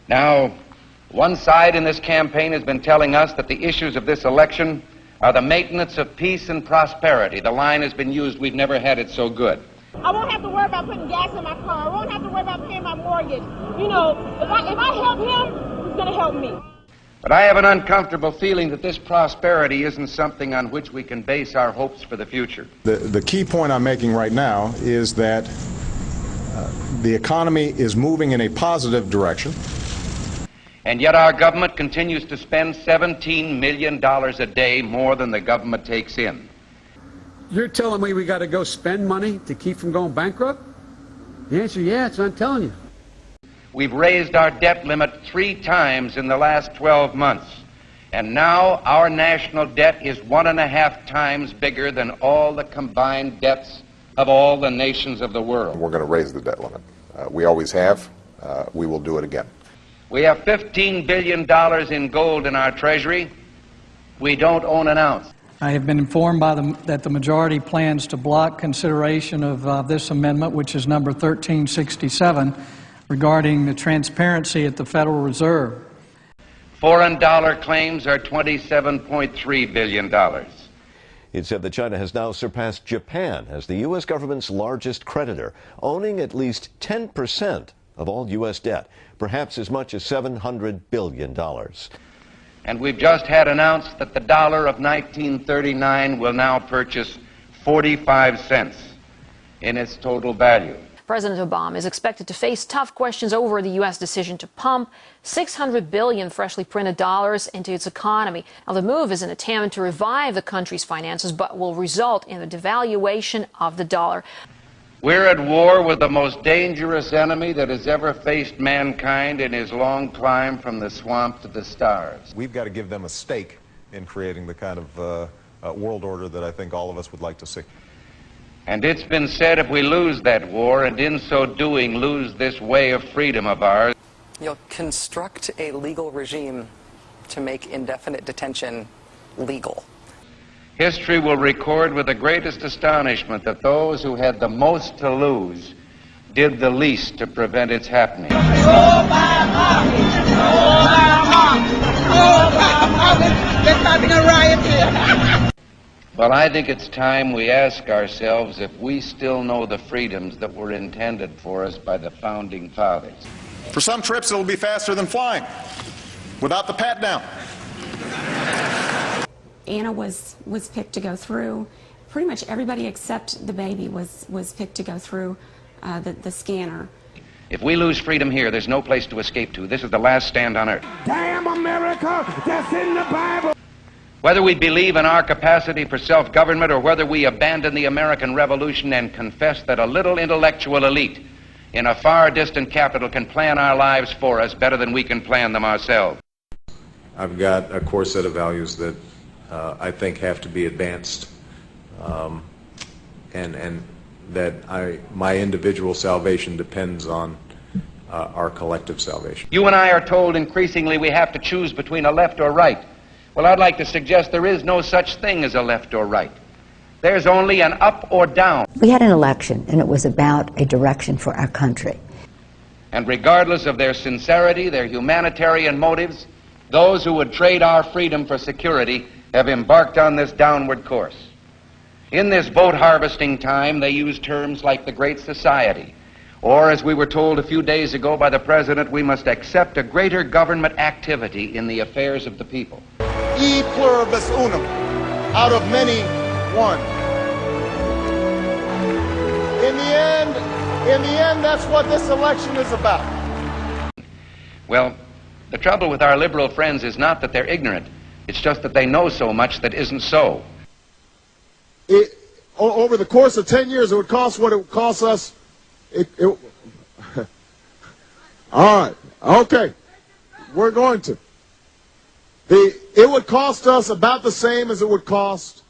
Now, one side in this campaign has been telling us that the issues of this election are the maintenance of peace and prosperity. The line has been used, we've never had it so good. I won't have to worry about putting gas in my car. I won't have to worry about paying my mortgage. You know, if I help him, he's going to help me. But I have an uncomfortable feeling that this prosperity isn't something on which we can base our hopes for the future. The key point I'm making right now is that the economy is moving in a positive direction. And yet our government continues to spend $17 million a day more than the government takes in. You're telling me we got to go spend money to keep from going bankrupt? The answer is yes, I'm telling you. We've raised our debt limit 3 times in the last 12 months. And now our national debt is 1.5 times bigger than all the combined debts of all the nations of the world. We're going to raise the debt limit. We always have. We will do it again. We have $15 billion in gold in our treasury. We don't own an ounce. I have been informed that the majority plans to block consideration of this amendment, which is number 1367, regarding the transparency at the Federal Reserve. Foreign dollar claims are $27.3 billion. It said that China has now surpassed Japan as the U.S. government's largest creditor, owning at least 10% of all U.S. debt, perhaps as much as $700 billion. And we've just had announced that the dollar of 1939 will now purchase 45 cents in its total value. President Obama is expected to face tough questions over the U.S. decision to pump $600 billion freshly printed dollars into its economy. Now, the move is an attempt to revive the country's finances, but will result in the devaluation of the dollar. We're at war with the most dangerous enemy that has ever faced mankind in his long climb from the swamp to the stars. We've got to give them a stake in creating the kind of world order that I think all of us would like to see. And it's been said if we lose that war, and in so doing lose this way of freedom of ours, you'll construct a legal regime to make indefinite detention legal. history will record with the greatest astonishment that those who had the most to lose did the least to prevent its happening. They're starting a riot here. Well, I think it's time we ask ourselves if we still know the freedoms that were intended for us by the Founding Fathers. For some trips, it'll be faster than flying, without the pat down. Anna was picked to go through. Pretty much everybody except the baby was picked to go through the scanner. If we lose freedom here, there's no place to escape to. This is the last stand on earth. Damn America, that's in the Bible. Whether we believe in our capacity for self-government or whether we abandon the American Revolution and confess that a little intellectual elite in a far distant capital can plan our lives for us better than we can plan them ourselves. I've got a core set of values that I think have to be advanced, and that my individual salvation depends on our collective salvation. You and I are told increasingly we have to choose between a left or right. Well, I'd like to suggest there is no such thing as a left or right. There's only an up or down. We had an election, and it was about a direction for our country. And regardless of their sincerity, their humanitarian motives, those who would trade our freedom for security have embarked on this downward course. In this vote harvesting time, they use terms like the Great Society, or, as we were told a few days ago by the President, we must accept a greater government activity in the affairs of the people. E pluribus unum, out of many, one. In the end, that's what this election is about. Well, the trouble with our liberal friends is not that they're ignorant. It's just that they know so much that isn't so. Over the course of 10 years, it would cost what it would cost us. All right, okay, we're going to. It would cost us about the same as it would cost